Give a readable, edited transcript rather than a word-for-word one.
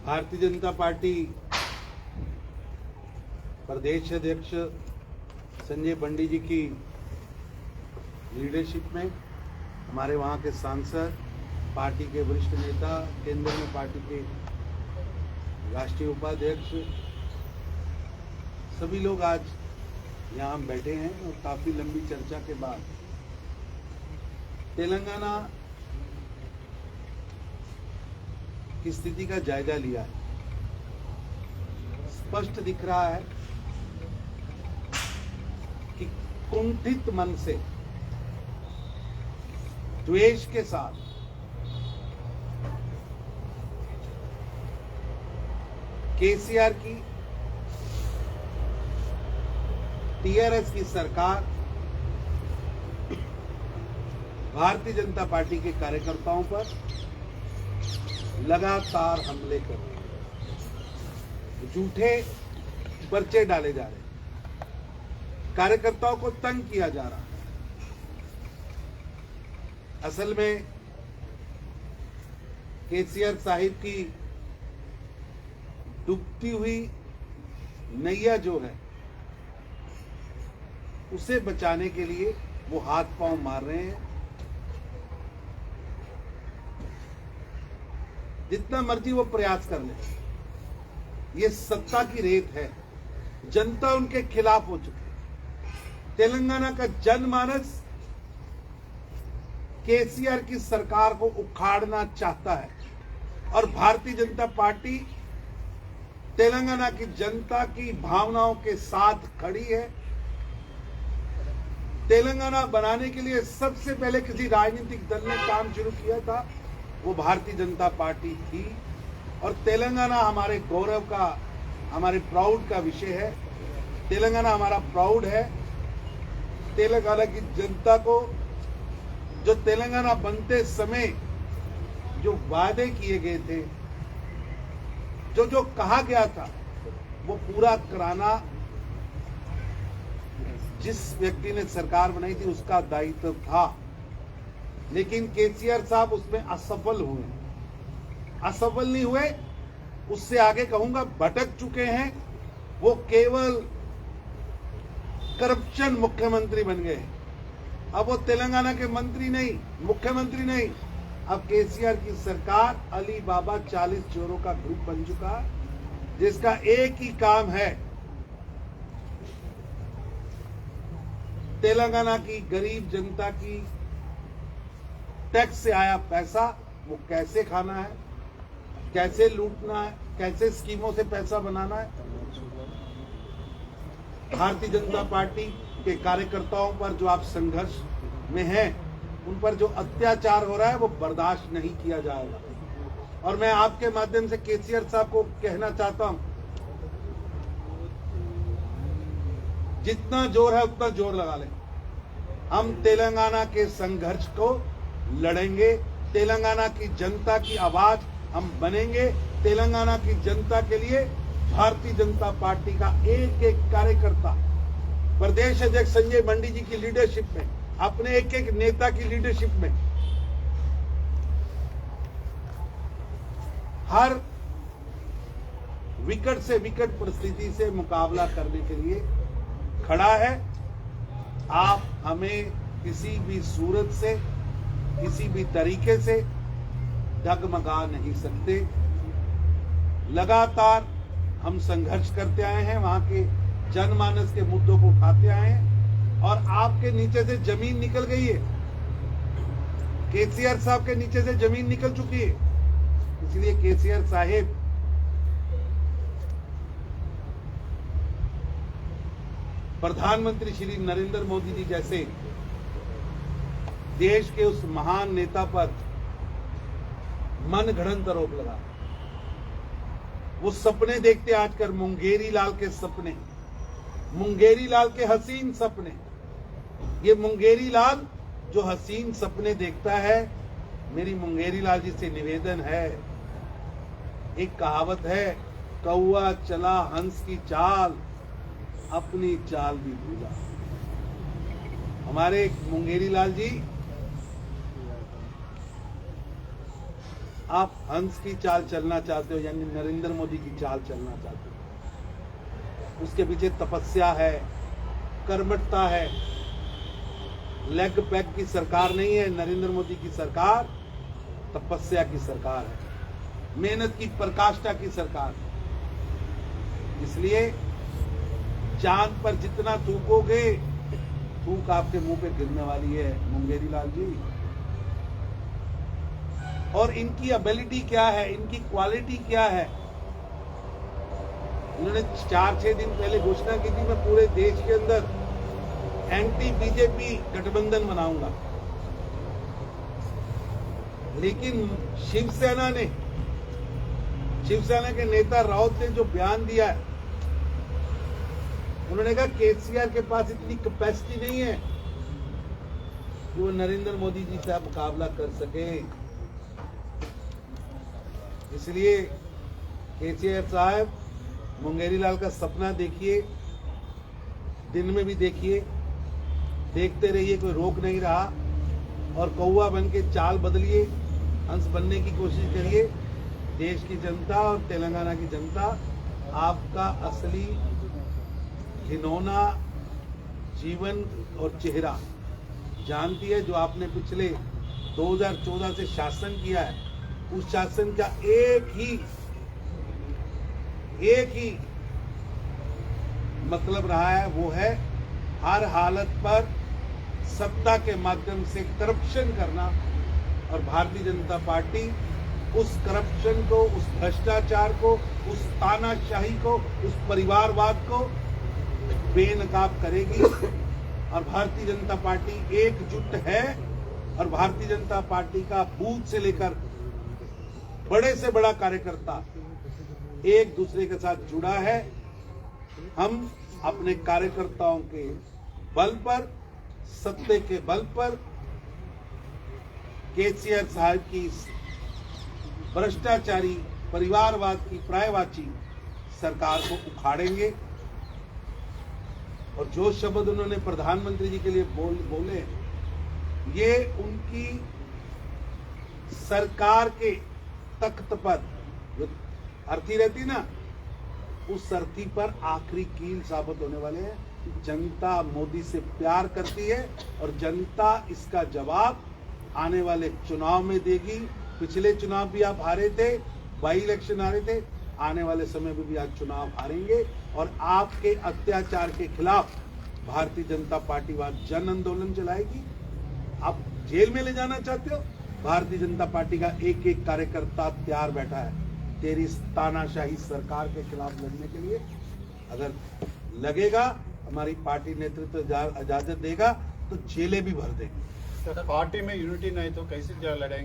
Bharatiya Janata party प्रदेश अध्यक्ष संजय बंडी जी की leadership में हमारे वहाँ के सांसद, पार्टी के वरिष्ठ नेता, केंद्र में पार्टी के राष्ट्रीय उपाध्यक्ष, सभी लोग आज यहाँ हम बैठे हैं और काफी लंबी चर्चा के बाद तेलंगाना की स्थिति का जायजा लिया है। स्पष्ट दिख रहा है कि कुंठित मन से, द्वेष के साथ केसीआर की, टीआरएस की सरकार भारतीय जनता पार्टी के कार्यकर्ताओं पर लगातार हमले कर रही है। झूठे पर्चे डाले जा रहे हैं, कार्यकर्ताओं को तंग किया जा रहा है। असल में केसीआर साहिब की डूबती हुई नैया जो है, उसे बचाने के लिए वो हाथ पांव मार रहे हैं। जितना मर्जी वो प्रयास कर ले, ये सत्ता की रेत है। जनता उनके खिलाफ हो चुकी है। तेलंगाना का जनमानस केसीआर की सरकार को उखाड़ना चाहता है और भारतीय जनता पार्टी तेलंगाना की जनता की भावनाओं के साथ खड़ी है। तेलंगाना बनाने के लिए सबसे पहले किसी राजनीतिक दल ने काम शुरू किया था, वो भारतीय जनता पार्टी थी। और तेलंगाना हमारे गौरव का, हमारे प्राउड का विषय है। तेलंगाना हमारा प्राउड है। तेलंगाना की जनता को जो तेलंगाना बनते समय जो वादे किए गए थे, जो कहा गया था, वो पूरा कराना जिस व्यक्ति ने सरकार बनाई थी उसका दायित्व था। लेकिन केसीआर साहब उसमें असफल हुए। असफल नहीं हुए, उससे आगे कहूंगा भटक चुके हैं। वो केवल करप्शन मुख्यमंत्री बन गए। अब वो तेलंगाना के मंत्री नहीं, मुख्यमंत्री नहीं। अब केसीआर की सरकार अली बाबा 40 चोरों का ग्रुप बन चुका, जिसका एक ही काम है, तेलंगाना की गरीब जनता की टैक्स से आया पैसा वो कैसे खाना है, कैसे लूटना है, कैसे स्कीमों से पैसा बनाना है। भारतीय जनता पार्टी के कार्यकर्ताओं पर जो आप संघर्ष में हैं, उन पर जो अत्याचार हो रहा है वो बर्दाश्त नहीं किया जाएगा। और मैं आपके माध्यम से केसीआर साहब को कहना चाहता हूं, जितना जोर है उतना जोर लगा लें। हम तेलंगाना के संघर्ष को लड़ेंगे। तेलंगाना की जनता की आवाज हम बनेंगे। तेलंगाना की जनता के लिए भारतीय जनता पार्टी का एक एक कार्यकर्ता प्रदेश अध्यक्ष संजय बंडी जी की लीडरशिप में, अपने एक एक नेता की लीडरशिप में हर विकट से विकट परिस्थिति से मुकाबला करने के लिए खड़ा है। आप हमें किसी भी सूरत से, किसी भी तरीके से डगमगा नहीं सकते। लगातार हम संघर्ष करते आए हैं, वहां के जनमानस के मुद्दों को उठाते आए हैं और आपके नीचे से जमीन निकल गई है। केसीआर साहब के नीचे से जमीन निकल चुकी है। इसलिए केसीआर साहिब प्रधानमंत्री श्री नरेंद्र मोदी जी जैसे देश के उस महान नेता पर मनगढ़ंत आरोप लगा। वो सपने देखते आजकल, मुंगेरी लाल के सपने, मुंगेरी लाल के हसीन सपने। ये मुंगेरी लाल जो हसीन सपने देखता है, मेरी मुंगेरी लाल जी से निवेदन है, एक कहावत है, कौआ चला हंस की चाल, अपनी चाल भी भूला। हमारे मुंगेरी लाल जी आप हंस की चाल चलना चाहते हो, यानी नरेंद्र मोदी की चाल चलना चाहते हो। उसके पीछे तपस्या है, कर्मठता है। लेग पैग की सरकार नहीं है नरेंद्र मोदी की सरकार, तपस्या की सरकार है, मेहनत की पराकाष्ठा की सरकार है। इसलिए चांद पर जितना थूकोगे, थूक आपके मुंह पे गिरने वाली है मुंगेरी लाल जी। और इनकी एबिलिटी क्या है, इनकी क्वालिटी क्या है? उन्होंने 4-6 दिन पहले घोषणा की थी, मैं पूरे देश के अंदर एंटी बीजेपी गठबंधन बनाऊंगा। लेकिन शिवसेना के नेता राउत ने जो बयान दिया है, उन्होंने कहा केसीआर के पास इतनी कैपेसिटी नहीं है कि वो नरेंद्र मोदी जी से मुकाबला कर सके। इसलिए केसीआर साहब, मुंगेरी लाल का सपना देखिए, दिन में भी देखिए, देखते रहिए, कोई रोक नहीं रहा। और कौवा बन के चाल बदलिए, हंस बनने की कोशिश करिए। देश की जनता और तेलंगाना की जनता आपका असली घिनौना जीवन और चेहरा जानती है। जो आपने पिछले 2014 से शासन किया है, उस शासन का एक ही मतलब रहा है, वो है हर हालत पर सत्ता के माध्यम से करप्शन करना। और भारतीय जनता पार्टी उस करप्शन को, उस भ्रष्टाचार को, उस तानाशाही को, उस परिवारवाद को बेनकाब करेगी। और भारतीय जनता पार्टी एकजुट है, और भारतीय जनता पार्टी का बूथ से लेकर बड़े से बड़ा कार्यकर्ता एक दूसरे के साथ जुड़ा है। हम अपने कार्यकर्ताओं के बल पर, सत्ते के बल पर केसीआर साहब की भ्रष्टाचारी, परिवारवाद की पर्यायवाची सरकार को उखाड़ेंगे। और जो शब्द उन्होंने प्रधानमंत्री जी के लिए बोले, ये उनकी सरकार के तख्त पर जो अर्थी रहती ना, उस अर्थी पर आखिरी कील साबित होने वाले हैं। जनता मोदी से प्यार करती है और जनता इसका जवाब आने वाले चुनाव में देगी। पिछले चुनाव भी आप हारे थे, बाई इलेक्शन हारे थे, आने वाले समय में भी आज चुनाव हारेंगे। और आपके अत्याचार के खिलाफ भारतीय जनता पार्टी वहां जन आंदोलन चलाएगी। आप जेल में ले जाना चाहते हो, भारतीय जनता पार्टी का एक एक कार्यकर्ता तैयार बैठा है तेरी तानाशाही सरकार के खिलाफ लड़ने के लिए। अगर लगेगा हमारी पार्टी नेतृत्व इजाजत देगा तो जेलें भी भर देंगे। पार्टी में यूनिटी नहीं तो कैसे लड़ेंगे?